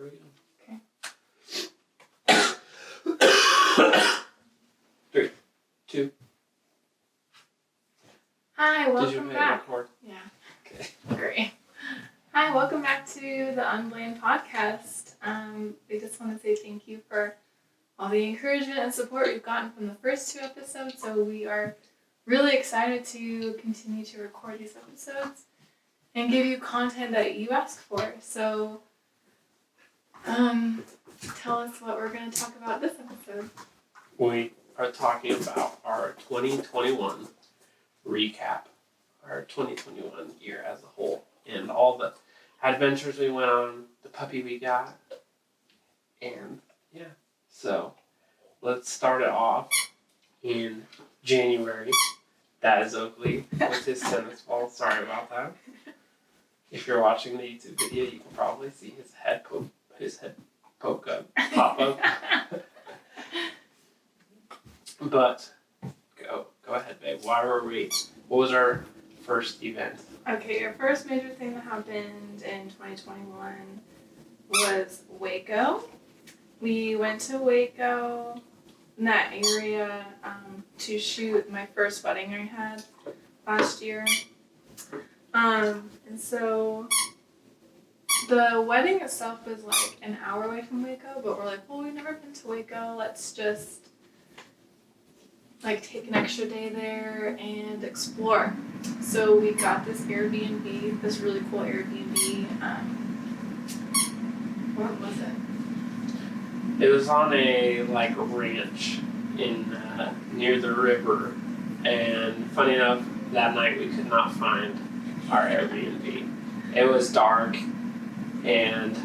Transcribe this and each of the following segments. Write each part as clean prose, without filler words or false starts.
Here we go. Okay. 3, 2. Hi, welcome Did you hit back. record? Yeah. Okay. Great. Hi, welcome back to the Unblamed podcast. We just want to say thank you for all the encouragement and support we've gotten from the first 2 episodes. So we are really excited to continue to record these episodes and give you content that you ask for. So, tell us what we're going to talk about this episode. We are talking about our 2021 recap, our 2021 year as a whole, and all the adventures we went on, the puppy we got, and yeah. So, let's start it off in January. That is Oakley with his tennis ball. Sorry about that. If you're watching the YouTube video, you can probably see his head pop up. But go ahead, babe. What was our first event? Okay, our first major thing that happened in 2021 was Waco. We went to Waco, in that area, to shoot my first wedding I had last year. And so the wedding itself was like an hour away from Waco, but we're like, well, we've never been to Waco. Let's just like take an extra day there and explore. So we got this Airbnb, this really cool Airbnb. What was it? It was on a ranch in near the river, and funny enough, that night we could not find our Airbnb. It was dark, and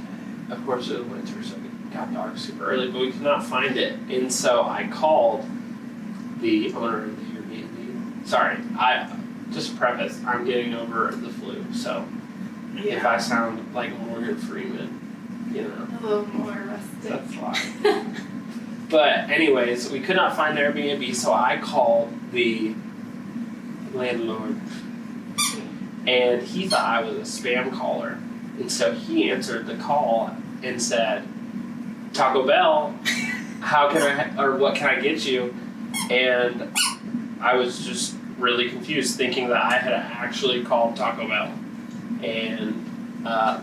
of course it was winter, so it got dark super early, but we could not find it. And so I called the owner of the Airbnb. Sorry, just preface, I'm getting over the flu, so if I sound like Morgan Freeman, a little more rustic. That's why. But anyways, we could not find the Airbnb, so I called the landlord, and he thought I was a spam caller, and so he answered the call and said, "Taco Bell, what can I get you?" And I was just really confused, thinking that I had actually called Taco Bell. And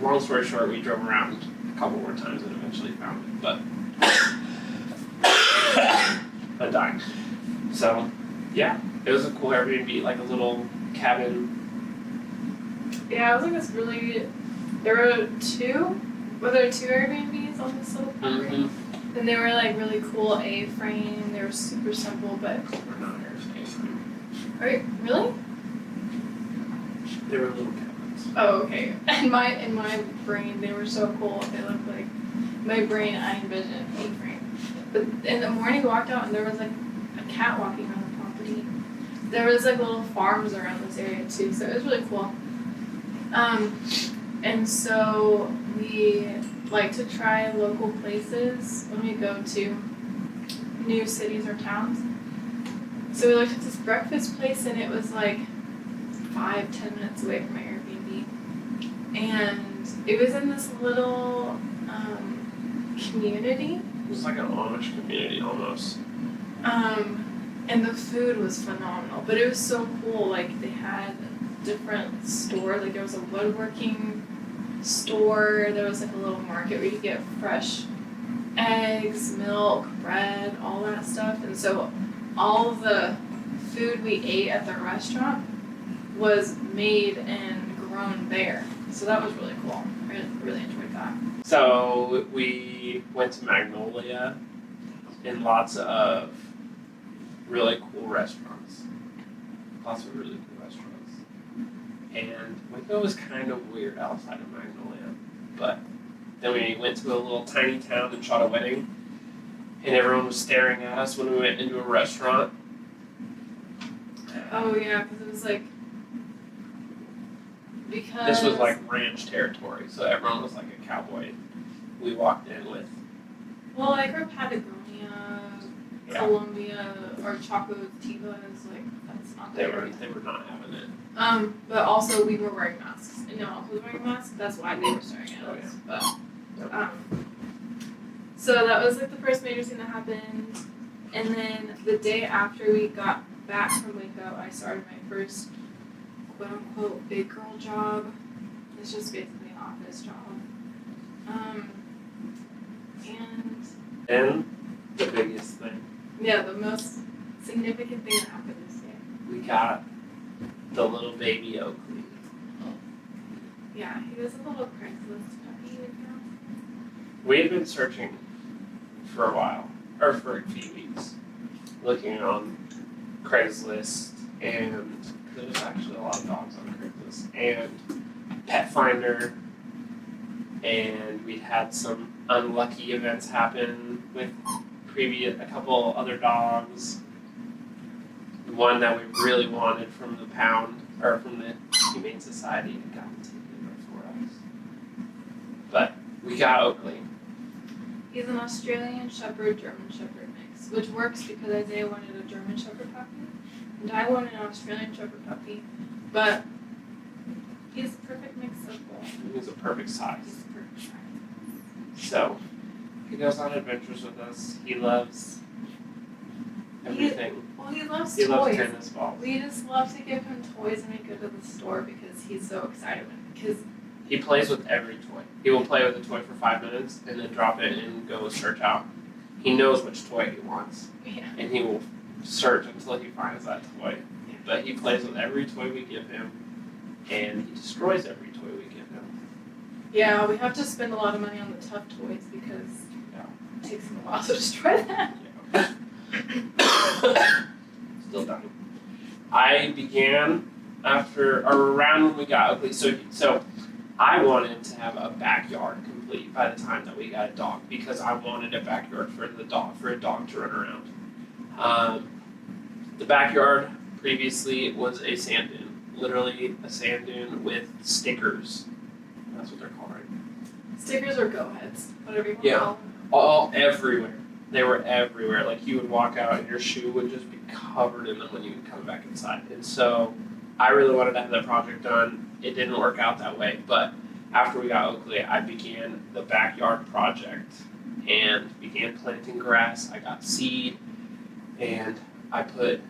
long story short, we drove around a couple more times and eventually found it, but I'm dying. So, yeah, it was a cool Airbnb, like a little cabin. Yeah, it was like this really. There were 2 Airbnbs on this little property? Mm-hmm. And they were like really cool A-frame. They were super simple, but They were not A-frame. Right, really? They were little cabins. Oh, okay. In my brain, they were so cool. They looked like my brain. I envisioned A-frame. But in the morning, we walked out and there was like a cat walking around the property. There was like little farms around this area too, so it was really cool. And so we like to try local places when we go to new cities or towns. So we looked at this breakfast place and it was like 5-10 minutes away from my Airbnb. And it was in this little community. It was like an Amish community almost. And the food was phenomenal, but it was so cool. Like they had different stores. Like there was a woodworking store. There was like a little market where you could get fresh eggs, milk, bread, all that stuff. And so all of the food we ate at the restaurant was made and grown there. So that was really cool. I really enjoyed that. So we went to Magnolia in lots of really cool restaurants. Lots of really cool restaurants. And Waco was kind of weird outside of Magnolia. But then we went to a little tiny town and shot a wedding. And everyone was staring at us when we went into a restaurant. Oh yeah, because it was like This was like ranch territory, so everyone was like a cowboy. We walked in with. Well, like our Patagonia, Colombia, or Chocotivas, like that's not They there. were not having it. But also we were wearing masks, and no one else was wearing masks. That's why they were staring at us. Yeah. But So that was like the first major thing that happened. And then the day after we got back from Waco, I started my first quote unquote big girl job. It's just basically an office job. And the biggest thing. Yeah, the most significant thing that happened this day. We got the little baby Oakley. Yeah, he was a little Craigslist puppy right now. We had been searching for a while, or for a few weeks, looking on Craigslist, and there was actually a lot of dogs on Craigslist, and Pet Finder, and we'd had some unlucky events happen with a couple other dogs. The one that we really wanted from the pound, or from the Humane Society, had gotten taken before us. But we got Oakley. He's an Australian Shepherd, German Shepherd mix, which works because Isaiah wanted a German Shepherd puppy, and I wanted an Australian Shepherd puppy, but he's a perfect mix of both. He's a perfect size. He's a perfect size. So, he goes on adventures with us. He loves everything. He loves He toys. loves tennis balls. We just love to give him toys when we go to the store because he's so excited. Because He plays with every toy. He will play with a toy for 5 minutes and then drop it and go search out. He knows which toy he wants. yeah. And he will search until he finds that toy. Yeah. But he plays with every toy we give him, and he destroys every toy we give him. Yeah, we have to spend a lot of money on the tough toys because it takes him a while to destroy them. Still done. I began around when we got Oakley. So I wanted to have a backyard complete by the time that we got a dog because I wanted a backyard for a dog to run around. The backyard previously was a sand dune, literally a sand dune with stickers. That's what they're called, right? Stickers or go heads, whatever you want Yeah. to call them. All everywhere. They were everywhere. Like you would walk out and your shoe would just be covered in them when you would come back inside. And so I really wanted to have that project done. It didn't work out that way, but after we got Oakley, I began the backyard project and began planting grass. I got seed and I put,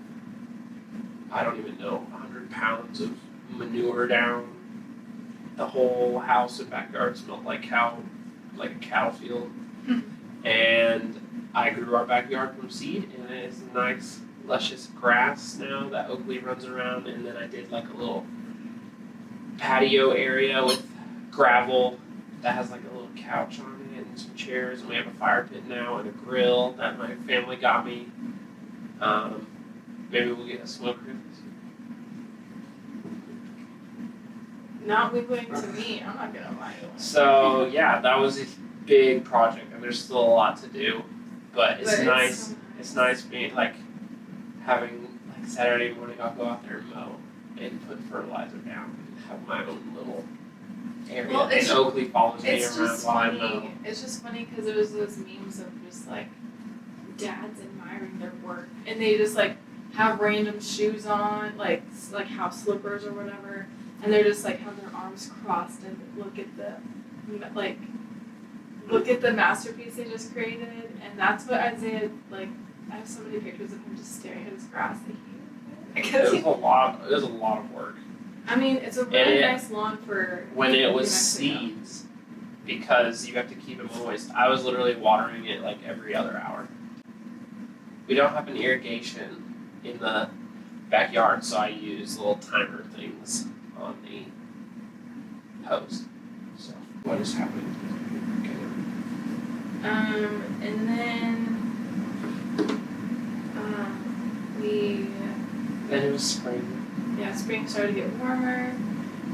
I don't even know, 100 pounds of manure down. The whole house and backyard smelled like a cattle field. And I grew our backyard from seed, and it's nice, luscious grass now that Oakley runs around. And then I did like a little patio area with gravel that has like a little couch on it and some chairs. And we have a fire pit now and a grill that my family got me. Maybe we'll get a smoker this year. Not moving to me. I'm not gonna lie to you. So yeah, that was a big project, and there's still a lot to do. But it's nice. So It's nice being like having like Saturday morning. I'll go out there and mow and put fertilizer down and have my own little area. Well, and Oakley follows me It's around just while I funny. mow. It's just funny because there was those memes of just like dads admiring their work, and they just like have random shoes on, like house slippers or whatever, and they're just like have their arms crossed and look at the masterpiece they just created, and that's what Isaiah like. I have so many pictures of him just staring at his grass. It was a lot. It was a lot of work. I mean, it's a really nice lawn for when it was New Mexico. seeds, because you have to keep it moist. I was literally watering it like every other hour. We don't have an irrigation in the backyard, so I use little timer things on the hose. So what is happening? And then Then it was spring. spring started to get warmer,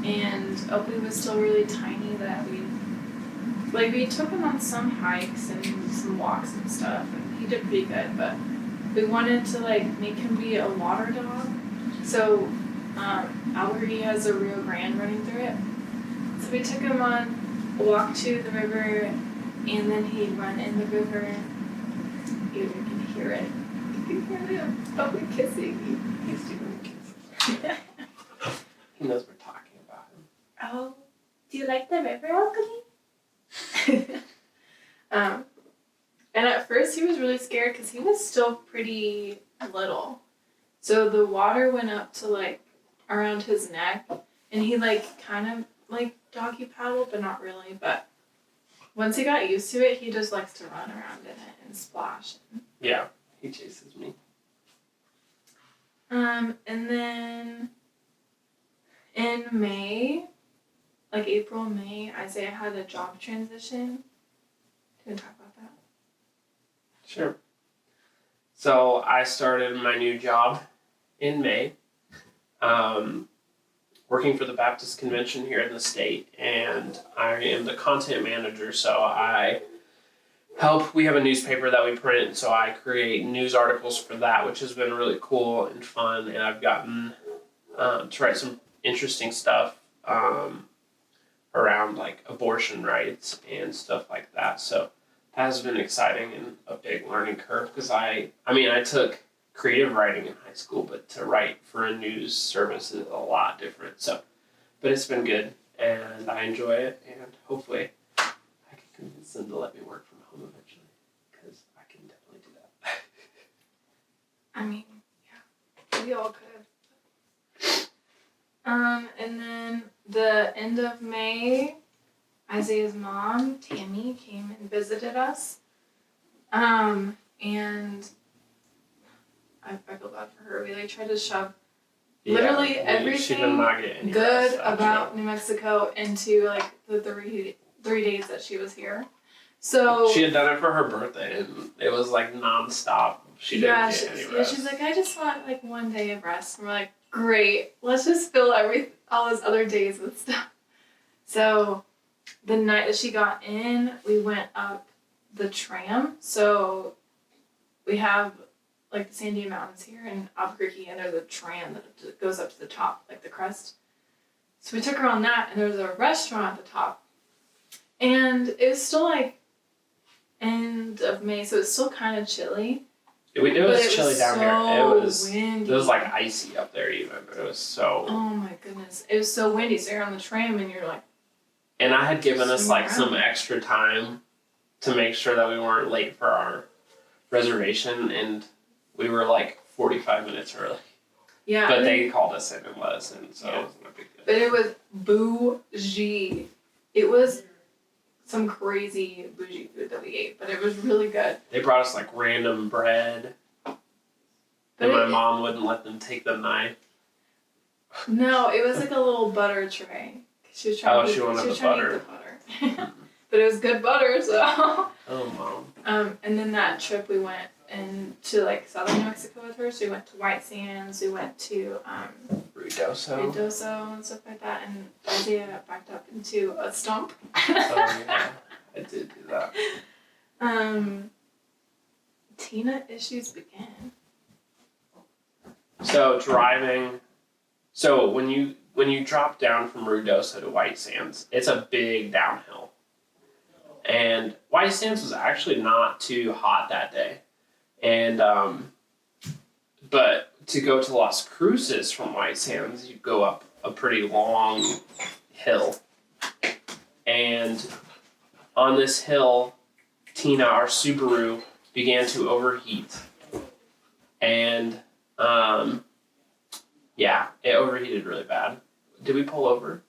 and Oakley was still really tiny that we took him on some hikes and some walks and stuff, and he did pretty good, but we wanted to make him be a water dog. So Albuquerque has a Rio Grande running through it. So we took him on a walk to the river, and then he'd run in the river. You can hear it. You can hear him probably kissing you. He's doing kisses. He knows we're talking about him. Oh, do you like the river, Oakley? And at first he was really scared because he was still pretty little. So the water went up to like around his neck, and he like kind of like doggy paddled, but not really. But once he got used to it, he just likes to run around in it and splash. Yeah, he chases me. And then in May, like April, May, Isaiah had a job transition. Do you want to talk about that? Sure. So I started my new job in May, working for the Baptist Convention here in the state, and I am the content manager, so I help. We have a newspaper that we print, so I create news articles for that, which has been really cool and fun, and I've gotten to write some interesting stuff around like abortion rights and stuff like that. So that has been exciting and a big learning curve because I took creative writing in high school, but to write for a news service is a lot different. So, but it's been good and I enjoy it, and hopefully I can convince them to let me work from home eventually because I can definitely do that. I mean, yeah, we all could. And then the end of May, Isaiah's mom, Tammy, came and visited us. And I feel bad for her. We like tried to shove literally everything good about New Mexico into like the three days that she was here. So she had done it for her birthday, and it was like nonstop. She didn't get any rest. She's like, I just want like one day of rest. And we're like, great, let's just fill all those other days with stuff. So the night that she got in, we went up the tram. So we have like the Sandia Mountains here in Albuquerque, and there's a tram that goes up to the top, like the crest. So we took her on that, and there was a restaurant at the top. And it was still like end of May, so it's still kind of chilly. It was chilly down here. Windy. It was like icy up there even. It was so... Oh my goodness. It was so windy. So you're on the tram and you're like... And I had given us like some extra time to make sure that we weren't late for our reservation, and we were like 45 minutes early. Yeah. But they called us in and let us in, so it wasn't a big deal. But it was bougie. It was some crazy bougie food that we ate, but it was really good. They brought us like random bread. And my mom wouldn't let them take the knife. No, it was like a little butter tray. She was trying to eat the butter. But it was good butter, so. Oh, Mom. And then that trip we went into like southern New Mexico with her. So we went to White Sands. We went to Ruidoso and stuff like that. And Isaiah backed up into a stump. Oh yeah, I did do that. Tina issues began. So driving. So when you drop down from Ruidoso to White Sands, it's a big downhill. And White Sands was actually not too hot that day. And but to go to Las Cruces from White Sands, you go up a pretty long hill. And on this hill, Tina, our Subaru, began to overheat. And it overheated really bad. Did we pull over?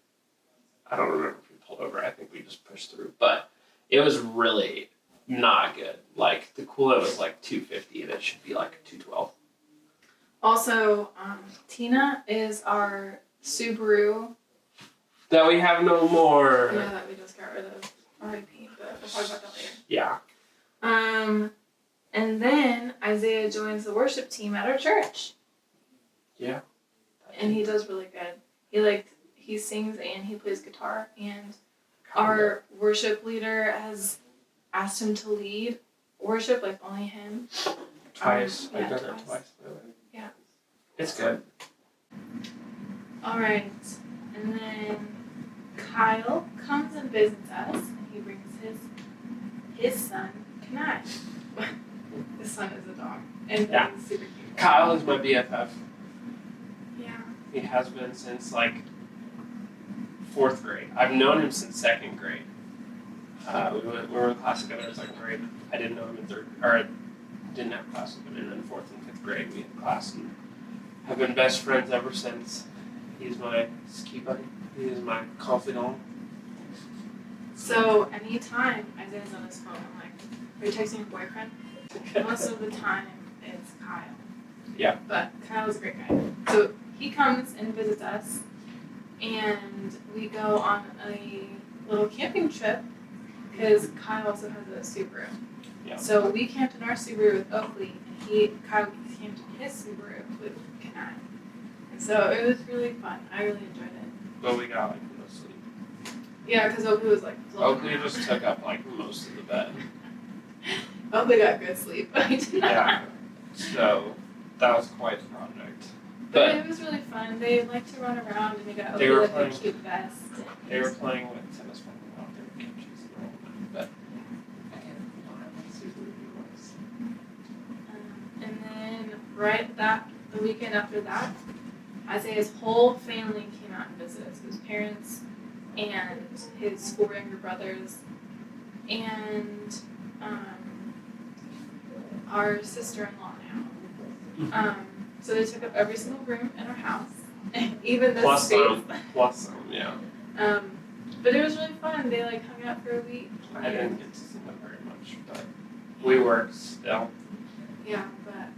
I don't remember if we pulled over. I think we just pushed through. But it was really not good. Like, the coolant was like 250, and it should be like 212. Also, Tina is our Subaru. That we have no more. Yeah, that we just got rid of. R.I.P. But we'll talk about that later. Yeah. And then Isaiah joins the worship team at our church. Yeah. And he does really good. He sings and he plays guitar, and our worship leader has asked him to lead worship, like only him. Twice. I've done it twice. Yeah. It's good. Alright. And then Kyle comes and visits us, and he brings his son, Kanai. His son is a dog. And he's super cute. Kyle is my BFF. Yeah. He has been since like 4th grade. I've known him since 2nd grade. We were in class together in second grade. I didn't know him in third, or I didn't have class with him, and then fourth and fifth grade we had class and have been best friends ever since. He's my ski buddy. He is my confidant. So anytime Isaiah's on his phone, I'm like, are you texting your boyfriend? Most of the time it's Kyle. Yeah. But Kyle's a great guy. So he comes and visits us, and we go on a little camping trip because Kyle also has a Subaru. Yeah. So we camped in our Subaru with Oakley, and Kyle camped in his Subaru with Kanai. And so it was really fun. I really enjoyed it. But we got like no sleep. Yeah, because Oakley was like floating Oakley around. just took up like most of the bed. Oakley got good sleep, but I did not. Yeah. So that was quite a project. But it was really fun. They like to run around, and they got They Oakley were like a playing- cute vest. They were playing with tennis ball out there with kimchi's and all that, but I can't remember what Subaru was. And then the weekend after that, Isaiah's whole family came out and visited us. His parents and his 4 younger brothers and our sister-in-law now. So they took up every single room in our house, even the Plus space. some, yeah. But it was really fun. They like hung out for a week. I didn't get to see them very much, but we worked still. Yeah, but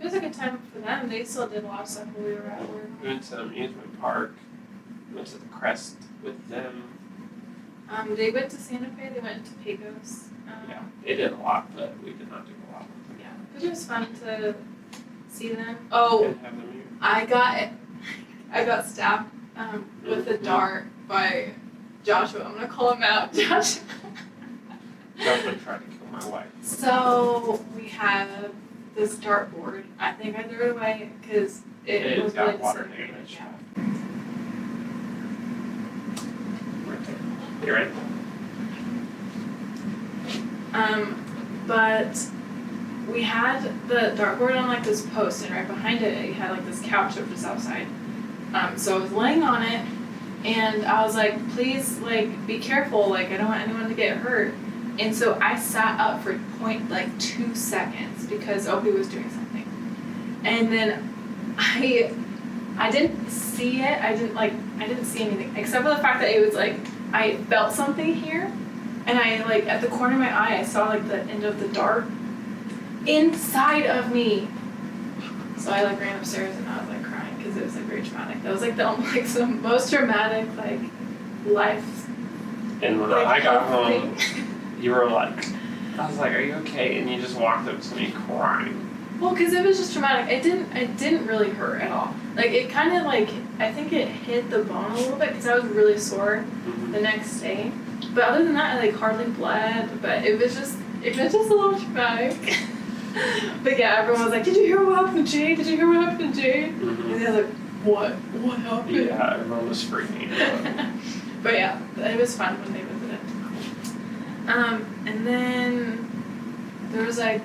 it was a good time for them. They still did a lot of stuff while we were at work. We went to amusement park, went to the Crest with them. They went to Santa Fe. They went to Pecos. Yeah, they did a lot, but we did not do a lot with them. Yeah, but it was fun to see them. Oh, And have them here. I got stabbed with a dart by Joshua. I'm gonna call him out, Joshua. Joshua tried to kill my wife. So we have this dartboard. I think I threw it away because it was got really water disintegrated. damage. Yeah. Right there. You ready? But we had the dartboard on like this post, and right behind it, you had like this couch that was just outside. So I was laying on it, and I was like, please, like, be careful, like, I don't want anyone to get hurt. And so I sat up for 2 seconds because Oakley was doing something. And then I didn't see it, I didn't see anything, except for the fact that it was like, I felt something here, and I, like, at the corner of my eye, I saw, like, the end of the dart inside of me. So I, like, ran upstairs, and I was, like, crying, because it was, like, very traumatic. That was, like, the most traumatic, like, life, And when like, I got health home, thing. you were like, I was like, are you okay? And you just walked up to me crying. Well, because it was just traumatic. It didn't really hurt at all. Like, it kind of, like, I think it hit the bone a little bit, because I was really sore the next day. But other than that, I, like, hardly bled, but it was just a little traumatic. But yeah, everyone was like, did you hear what happened to Jade? Did you hear what happened to Jade? Mm-hmm. And they were like, what? What happened? Yeah, everyone was freaking out. But yeah, it was fun when they visited. And then there was like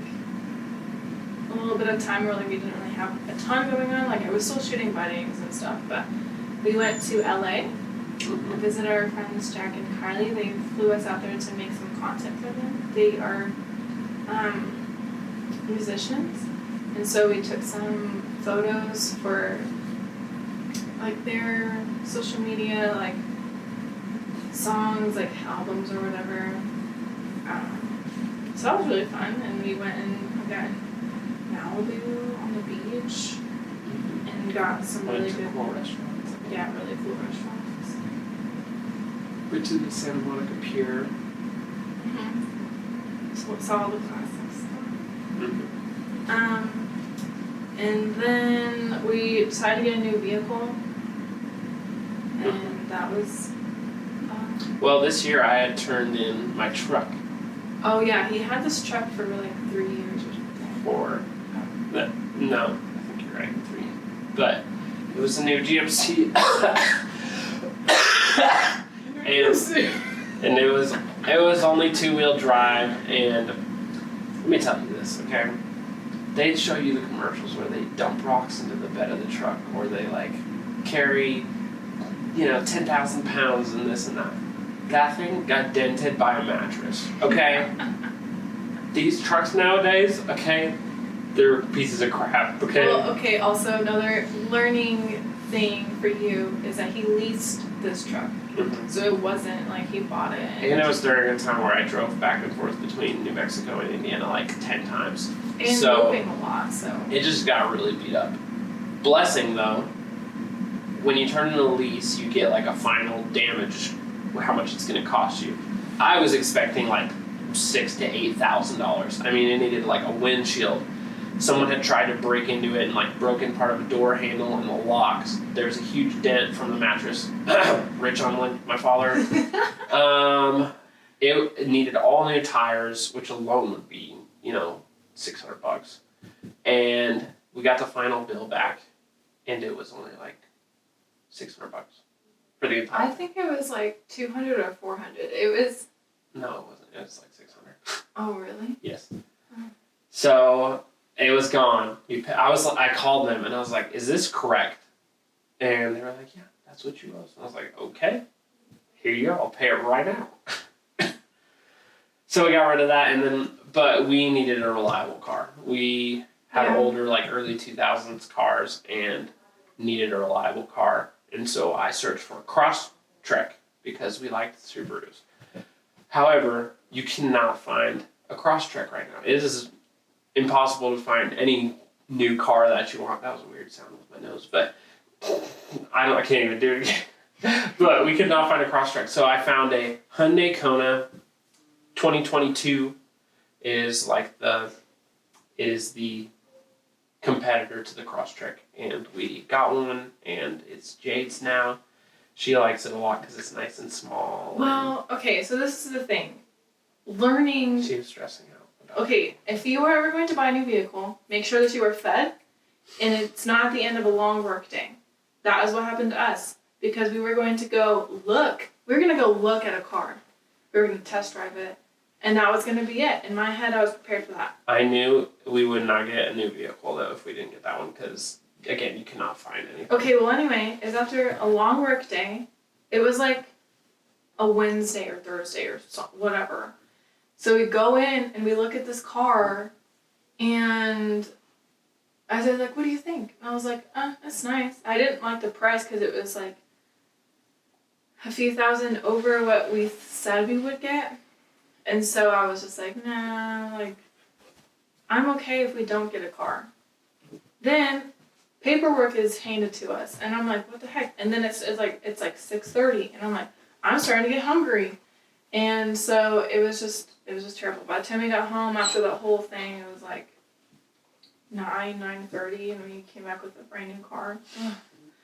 a little bit of time where like we didn't really have a ton going on. Like I was still shooting weddings and stuff, but we went to LA to visit our friends Jack and Kylie. They flew us out there to make some content for them. They are musicians, and so we took some photos for like their social media, like songs, like albums or whatever. So that was really fun, and we went and hung out in Malibu on the beach and got some really good cool restaurants. Yeah, really cool restaurants. Went to the Santa Monica Pier. So saw all the classics. Mm-hmm. And then we decided to get a new vehicle, and that was. Well, this year I had turned in my truck Oh yeah, he had this truck for like 3 years or something. No, I think you're right, 3. But it was a new GMC. and it was only 2-wheel drive, and let me tell you this, okay? They'd show you the commercials where they dump rocks into the bed of the truck, or they like carry, 10,000 pounds and this and that. That thing got dented by a mattress. Okay? These trucks nowadays, okay, they're pieces of crap, okay? Well, okay, also another learning thing for you is that he leased this truck. Mm-hmm. So it wasn't like he bought it. And it was during a time where I drove back and forth between New Mexico and Indiana like 10 times. And so moving a lot, so. it just got really beat up. Blessing though, when you turn in a lease, you get like a final damage, how much it's going to cost you. I was expecting like $6,000 to $8,000. I mean, it needed like a windshield. Someone had tried to break into it and like broken part of a door handle and the locks. There's a huge dent from the mattress. Rich on my father. It needed all new tires, which alone would be, $600. And we got the final bill back, and it was only like $600 for the entire. I think it was like 200 or 400. It was. No, it wasn't. It was like 600. Oh, really? Yes. Oh. So it was gone. I called them and I was like, "Is this correct?" And they were like, "Yeah, that's what you owe." And I was like, "Okay, here you go. I'll pay it right now." So we got rid of that, but we needed a reliable car. We had older, like early 2000s cars and needed a reliable car. And so I searched for a Crosstrek because we liked Subarus. However, you cannot find a Crosstrek right now. It is impossible to find any new car that you want. That was a weird sound with my nose, but I can't even do it again. But we could not find a Crosstrek. So I found a Hyundai Kona 2022 is the competitor to the Crosstrek, and we got one, and it's Jade's now. She likes it a lot because it's nice and small. Well, okay, so this is the thing. Learning. She was stressing out. Okay, if you are ever going to buy a new vehicle, make sure that you are fed, and it's not at the end of a long work day. That is what happened to us, because we were going to go look. We were going to go look at a car. We were going to test drive it. And that was going to be it. In my head, I was prepared for that. I knew we would not get a new vehicle, though, if we didn't get that one, because, again, you cannot find anything. Okay, well, anyway, it was after a long work day. It was like a Wednesday or Thursday or whatever. So we go in and we look at this car, and I was like, "What do you think?" And I was like, "It's nice." I didn't like the price because it was like a few thousand over what we said we would get. And so I was just like, nah, like, I'm okay if we don't get a car. Then paperwork is handed to us, and I'm like, what the heck? And then it's like 6:30, and I'm like, I'm starting to get hungry. And so it was just terrible. By the time we got home after that whole thing, it was like 9:30, and we came back with a brand new car.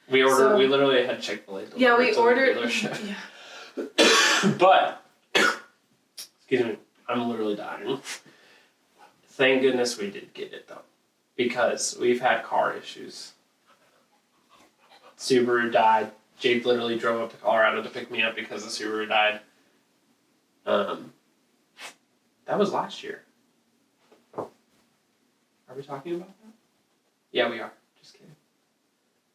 We literally had Chick-fil-A delivered. Yeah, we ordered. Yeah. But. Excuse me, I'm literally dying. Thank goodness we did get it though, because we've had car issues. Subaru died. Jade literally drove up to Colorado to pick me up because the Subaru died. That was last year. Are we talking about that? Yeah, we are. Just kidding.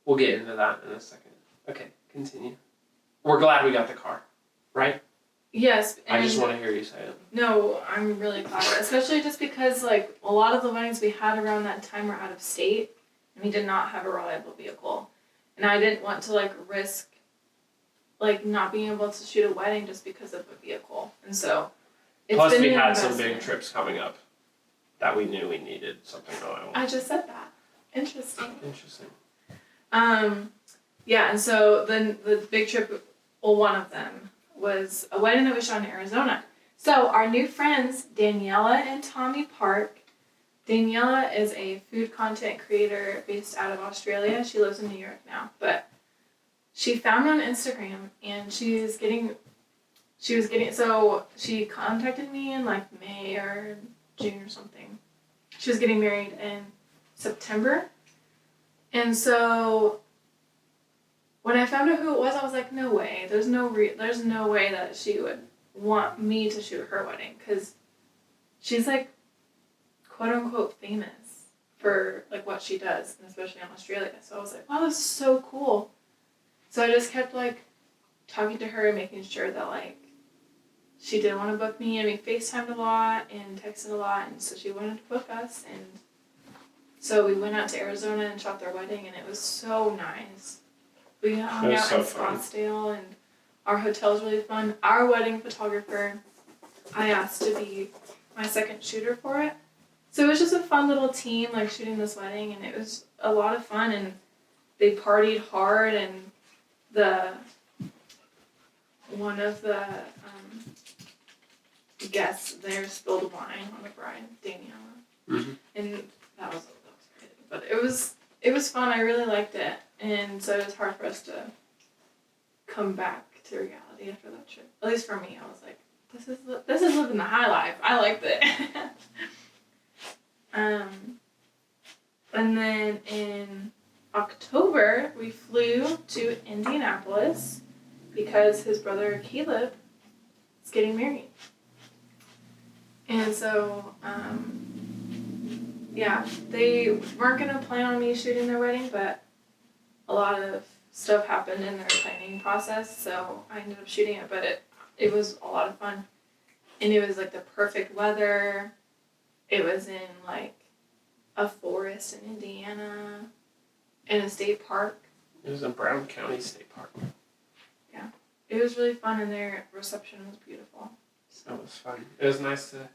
We'll get into that in a second. Okay, continue. We're glad we got the car, right? Yes. I just want to hear you say it. No, I'm really glad. Especially just because, like, a lot of the weddings we had around that time were out of state, and we did not have a reliable vehicle. And I didn't want to, like, risk, like, not being able to shoot a wedding just because of a vehicle. And so, it's Plus, been we an had investment. some big trips coming up that we knew we needed something reliable. I just said that. Interesting. Yeah, and so then the big trip, well, one of them, was a wedding that we shot in Arizona. So our new friends, Daniela and Tommy Park. Daniela is a food content creator based out of Australia. She lives in New York now, but she found me on Instagram, and so she contacted me in like May or June or something. She was getting married in September, and so when I found out who it was, I was like, no way. There's no way that she would want me to shoot her wedding, because she's like, quote unquote, famous for like what she does, and especially in Australia. So I was like, wow, this is so cool. So I just kept like talking to her and making sure that like she did want to book me, and we FaceTimed a lot and texted a lot, and so she wanted to book us, and so we went out to Arizona and shot their wedding, and it was so nice. We hung out in Scottsdale, and our hotel was really fun. Our wedding photographer, I asked to be my second shooter for it. So it was just a fun little team, like, shooting this wedding, and it was a lot of fun, and they partied hard, and one of the guests there spilled wine on the bride, Daniela. Mm-hmm. And that was crazy. But it was fun. I really liked it. And so it was hard for us to come back to reality after that trip. At least for me, I was like, this is living the high life. I liked it. And then in October, we flew to Indianapolis because his brother Caleb is getting married. And so, they weren't going to plan on me shooting their wedding, but a lot of stuff happened in their planning process, so I ended up shooting it, but it was a lot of fun. And it was, like, the perfect weather. It was in, like, a forest in Indiana, in a state park. It was in Brown County State Park. Yeah. It was really fun, and their reception was beautiful. So it was fun. It was nice to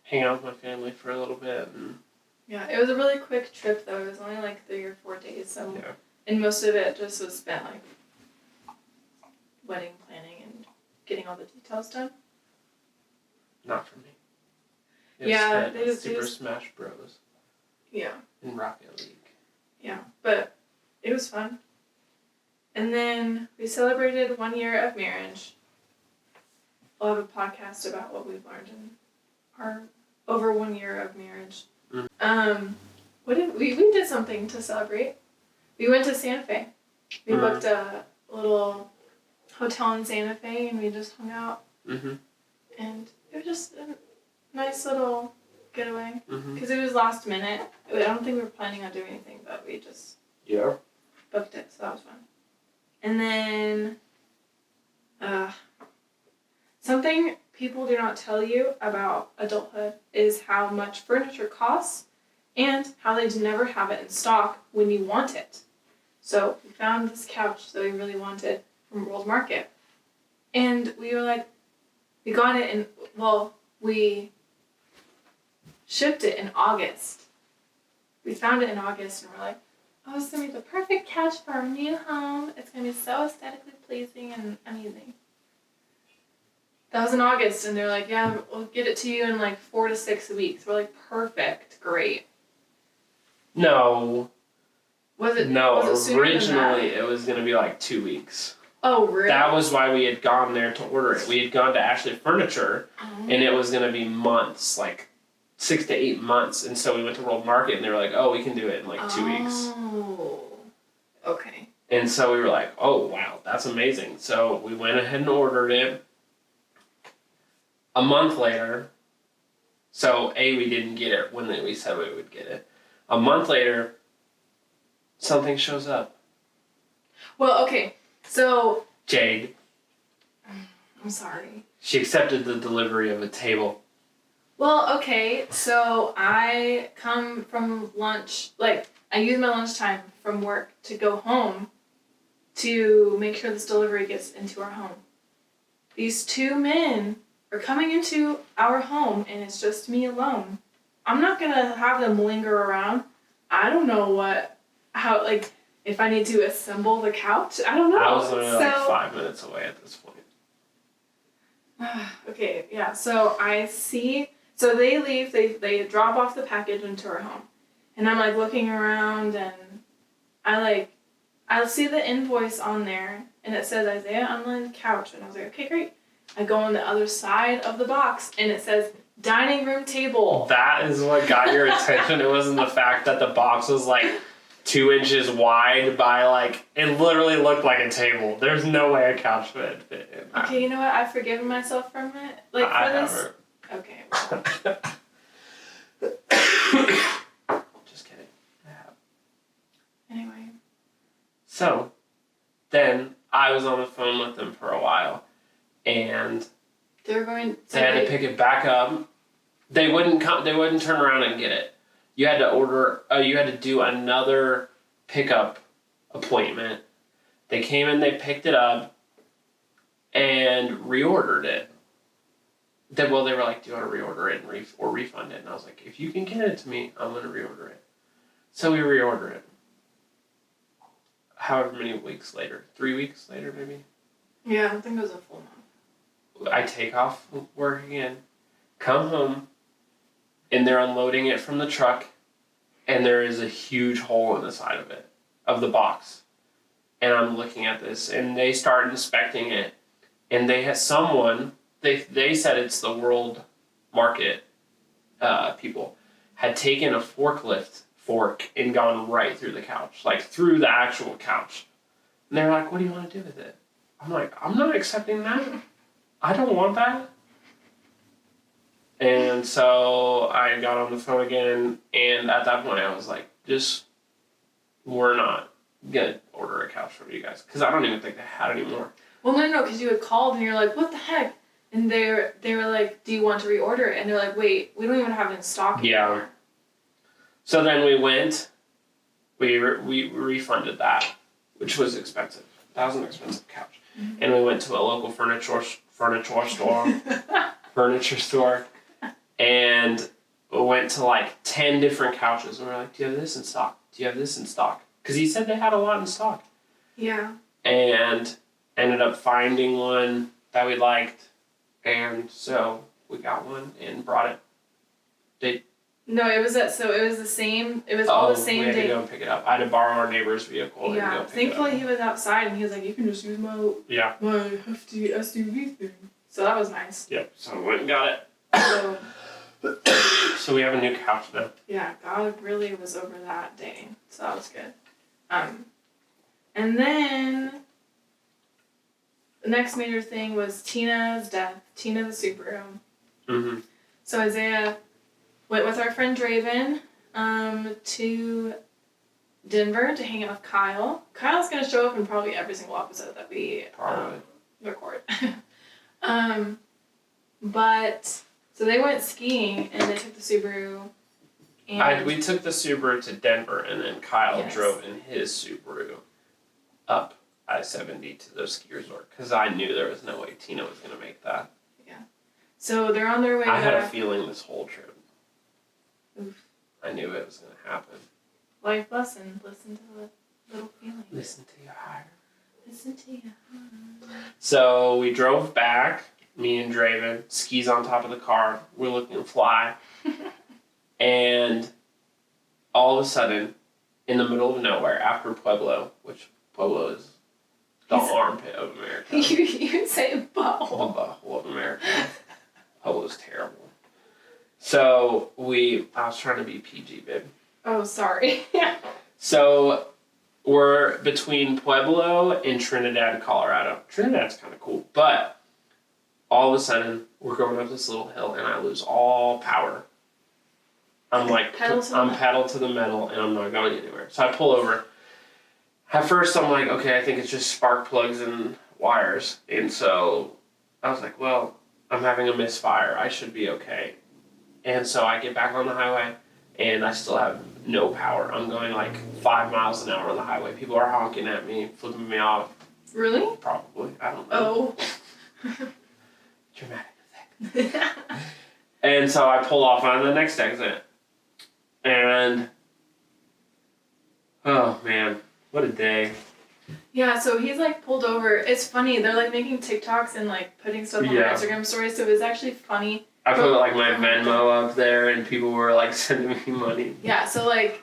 hang out with my family for a little bit. And yeah, it was a really quick trip, though. It was only, like, 3 or 4 days, so... Yeah. And most of it just was spent, like, wedding planning and getting all the details done. Not for me. Yeah, they Super Smash Bros. Yeah. In Rocket League. Yeah, but it was fun. And then we celebrated 1 year of marriage. We'll have a podcast about what we've learned in our over 1 year of marriage. Mm. We did something to celebrate. We went to Santa Fe. We booked a little hotel in Santa Fe, and we just hung out. Mm-hmm. And it was just a nice little getaway. Mm-hmm. Because it was last minute. I don't think we were planning on doing anything, but we just booked it, so that was fun. And then, something people do not tell you about adulthood is how much furniture costs and how they never have it in stock when you want it. So we found this couch that we really wanted from World Market. And we were like, we got it we shipped it in August. We found it in August, and we're like, oh, it's going to be the perfect couch for our new home. It's going to be so aesthetically pleasing and amazing. That was in August, and they're like, yeah, we'll get it to you in like 4 to 6 weeks. We're like, perfect, great. No. Was it Originally it was going to be like 2 weeks. Oh, really? That was why we had gone there to order it. We had gone to Ashley Furniture, and it was going to be months, like 6 to 8 months. And so we went to World Market, and they were like, oh, we can do it in like 2 weeks. Oh, okay. And so we were like, oh, wow, that's amazing. So we went ahead and ordered it. A month later, so we didn't get it when we said we would get it. A month later, something shows up. Well, okay, so... Jade. I'm sorry. She accepted the delivery of a table. Well, okay, so I come from lunch, I use my lunchtime from work to go home to make sure this delivery gets into our home. These 2 men are coming into our home, and it's just me alone. I'm not gonna have them linger around. I don't know if I need to assemble the couch. I don't know. I was only 5 minutes away at this point. Okay, yeah, so I see... So they leave, they drop off the package into our home. And I'm, looking around, and I see the invoice on there, and it says Isaiah Online Couch. And I was like, okay, great. I go on the other side of the box, and it says dining room table. That is what got your attention. It wasn't the fact that the box was, 2 inches wide by, it literally looked like a table. There's no way a couch would fit in that. Okay, you know what? I've forgiven myself from it. I haven't. Okay. Just kidding. I have. Anyway. So, then I was on the phone with them for a while, and They're going. They had to pick it back up. They wouldn't come. They wouldn't turn around and get it. You had to order. You had to do another pickup appointment. They came in. They picked it up, and reordered it. They were like, "Do you want to reorder it or refund it?" And I was like, "If you can get it to me, I'm going to reorder it." So we reorder it. However many weeks later, 3 weeks later, maybe. Yeah, I think it was a full month. I take off work again, come home, and they're unloading it from the truck, and there is a huge hole in the side of it, of the box. And I'm looking at this, and they start inspecting it, and they had someone, they said it's the World Market people, had taken a forklift fork and gone right through the couch, like through the actual couch. And they're like, "What do you want to do with it?" I'm like, "I'm not accepting that. I don't want that." And so I got on the phone again, and at that point I was like, we're not going to order a couch from you guys, because I don't even think they had any more. Well, no, because you had called and you're like, "What the heck?" And they were like, "Do you want to reorder it?" And they're like, "Wait, we don't even have it in stock anymore." Yeah. So then we went, we refunded that, which was expensive. That was an expensive couch. Mm-hmm. And we went to a local furniture store, and we went to like 10 different couches. And we were like, "Do you have this in stock? Do you have this in stock?" Because he said they had a lot in stock. Yeah. And ended up finding one that we liked. And so we got one and brought it. No, it was the same. It was all the same day. We had to go and pick it up. I had to borrow our neighbor's vehicle and go pick thankfully it up. he was outside and he was like, "You can just use my hefty SUV thing." So that was nice. Yep. So I went and got it. So we have a new couch now. Yeah, God really was over that day, so that was good. And then the next major thing was Tina's death. Tina the Subaru. Mm-hmm. So Isaiah went with our friend Draven to Denver to hang out with Kyle. Kyle's going to show up in probably every single episode that we record. But, so they went skiing and they took the Subaru. And We took the Subaru to Denver, and then Kyle drove in his Subaru up I-70 to the ski resort, because I knew there was no way Tina was going to make that. Yeah. So they're on their way I had a feeling this whole trip. Oof. I knew it was going to happen. Life lesson. Listen to the little feeling. Listen to your heart. Listen to your heart. So we drove back, me and Draven, skis on top of the car. We're looking to fly. And all of a sudden, in the middle of nowhere, after Pueblo, which Pueblo is the armpit of America. You say butthole. The butthole of America. Pueblo's terrible. So I was trying to be PG, babe. Oh, sorry. So we're between Pueblo and Trinidad, Colorado. Trinidad's kind of cool, but all of a sudden we're going up this little hill and I lose all power. I'm like, pedal to the metal and I'm not going anywhere. So I pull over. At first I'm like, okay, I think it's just spark plugs and wires. And so I was like, well, I'm having a misfire. I should be okay. And so I get back on the highway and I still have no power. I'm going like 5 miles an hour on the highway. People are honking at me, flipping me off. Really? Probably. I don't know. Oh. Dramatic effect. And so I pull off on the next exit. And, oh man, what a day. Yeah, so he's like pulled over. It's funny. They're like making TikToks and like putting stuff on their Instagram stories. So it's actually funny. I put like my Venmo up there and people were like sending me money. Yeah, so like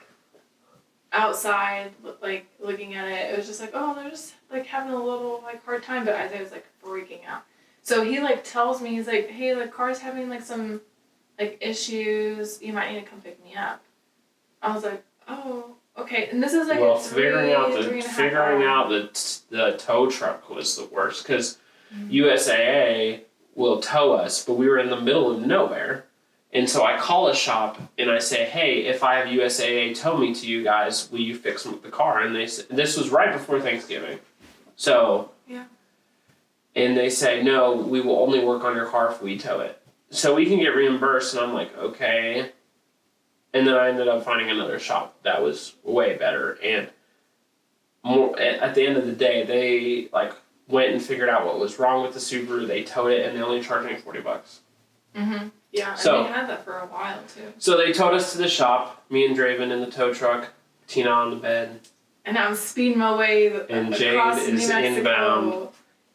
outside, like looking at it, it was just like, oh, they're just like having a little like hard time. But Isaiah was like freaking out. So he like tells me, he's like, hey, the car's having like some like issues. You might need to come pick me up. I was like, oh, okay. And this is like figuring out the tow truck was the worst because USAA will tow us, but we were in the middle of nowhere. And so I call a shop and I say, hey, if I have USAA tow me to you guys, will you fix the car? And they said, this was right before Thanksgiving. So, yeah. And they say, no, we will only work on your car if we tow it. So we can get reimbursed. And I'm like, okay. And then I ended up finding another shop that was way better. And more at the end of the day, they like went and figured out what was wrong with the Subaru. They towed it, and they only charged me $40. Mm-hmm. Yeah, and So, we had that for a while, too. So they towed us to the shop, me and Draven in the tow truck, Tina on the bed. And I was speeding my way and across Jade New is Mexico. Inbound.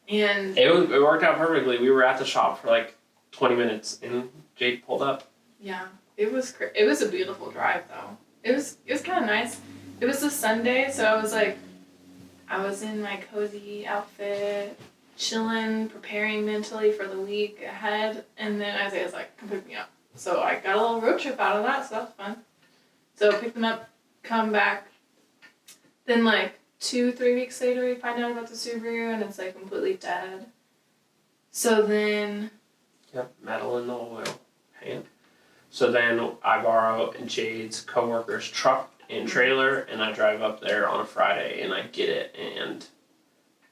And it worked out perfectly. We were at the shop for like 20 minutes, and Jade pulled up. Yeah, it was it was a beautiful drive, though. It was kind of nice. It was a Sunday, so I was in my cozy outfit, chilling, preparing mentally for the week ahead, and then Isaiah's like, come pick me up. So I got a little road trip out of that, so that was fun. So pick them up, come back. Then like 2-3 weeks later, we find out about the Subaru, and it's like completely dead. So then... Yep, metal in the oil pan. So then I borrow Jade's coworker's truck and trailer, and I drive up there on a Friday, and I get it and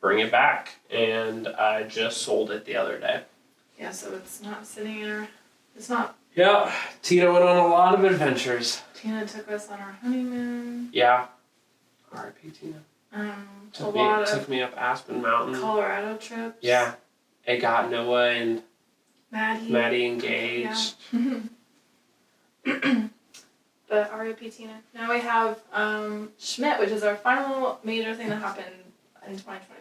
bring it back. And I just sold it the other day. Yeah, so it's not sitting in our... It's not... Yeah, Tina went on a lot of adventures. Tina took us on our honeymoon. Yeah. R.I.P. Tina. Took me up Aspen Mountain. Colorado trips. Yeah. It got Noah and Maddie engaged. Yeah. But R.I.P. Tina. Now we have Schmidt, which is our final major thing that happened in 2021.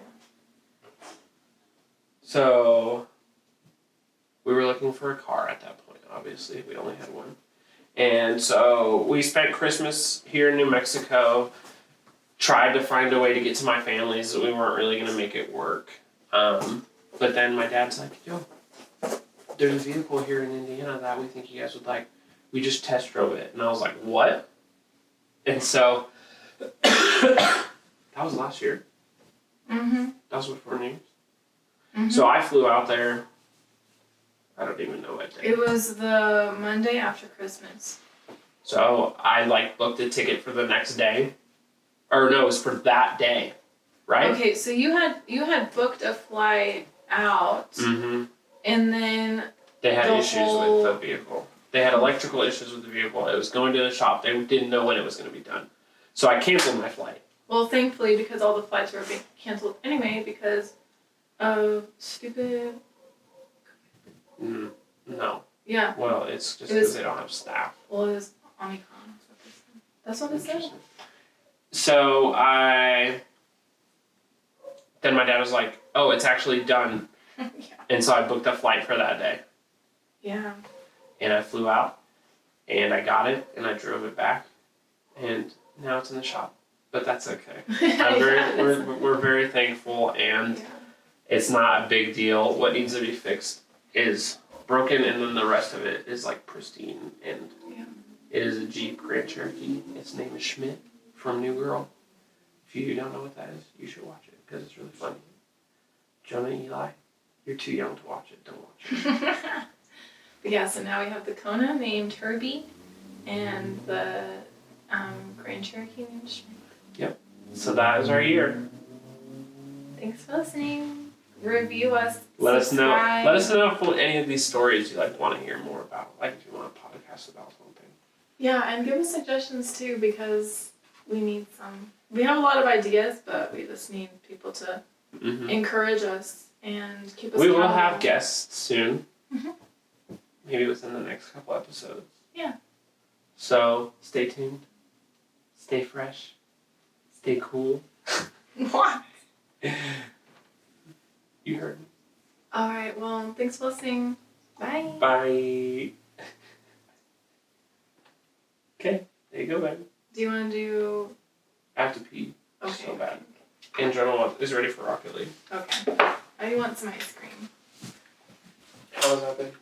So, we were looking for a car at that point, obviously. We only had one. And so, we spent Christmas here in New Mexico, tried to find a way to get to my family's. We weren't really going to make it work. But then my dad's like, yo, there's a vehicle here in Indiana that we think you guys would like. We just test drove it. And I was like, what? And so, that was last year. Mm-hmm. That was before New Year's. Mm-hmm. So I flew out there. I don't even know what day. It was the Monday after Christmas. So I booked a ticket for the next day. Or no, it was for that day. Right? Okay, so you had booked a flight out, Mm-hmm. and then They had issues with the vehicle. They had electrical issues with the vehicle. It was going to the shop. They didn't know when it was going to be done. So I canceled my flight. well, thankfully, because all the flights were being canceled anyway because of stupid. No. Yeah. Well, it's just because they don't have staff. Well, it was Omicron. That's what it said. So then my dad was like, oh, it's actually done. Yeah. And so I booked a flight for that day. Yeah. And I flew out, and I got it, and I drove it back, and now it's in the shop. But that's okay. We're very thankful, and it's not a big deal. What needs to be fixed is broken, and then the rest of it is pristine. And it is a Jeep Grand Cherokee. Its name is Schmidt from New Girl. If you don't know what that is, you should watch it because it's really funny. Jonah and Eli, you're too young to watch it. Don't watch it. But yeah, so now we have the Kona named Herbie, and the Grand Cherokee named Schmidt. Yep. So that is our year. Thanks for listening. Review us. Let us know. subscribe. Let us know if any of these stories you want to hear more about. If you want a podcast about something. Yeah, and give us suggestions too because we need some. We have a lot of ideas, but we just need people to encourage us and keep us. We will accountable. have guests soon. Mm-hmm. Maybe within the next couple episodes. Yeah. So stay tuned. Stay fresh. Stay cool. What? You heard me. All right. Well, thanks for listening. Bye. Bye. Okay. There you go, baby. Do you want to do? I have to pee. Okay. So bad. And Jonah is ready for Rocket League. Okay. I want some ice cream. How was that, babe?